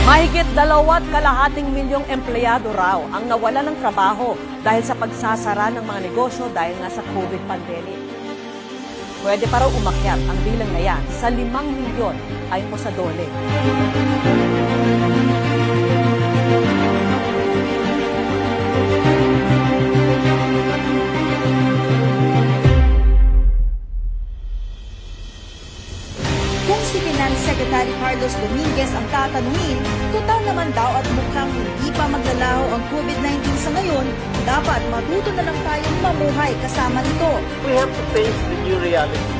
Mahigit 2.5 milyong empleyado raw ang nawala ng trabaho dahil sa pagsasara ng mga negosyo dahil nga sa COVID pandemic. Pwede pa raw umakyat ang bilang na yan sa 5 milyon ayon po sa DOLE. Kung si Finance Secretary Carlos Dominguez ang tatanungin, total naman daw at mukhang hindi pa maglalaho ang COVID-19 sa ngayon, dapat matuto na lang tayong mamuhay kasama nito. We have to face the new reality.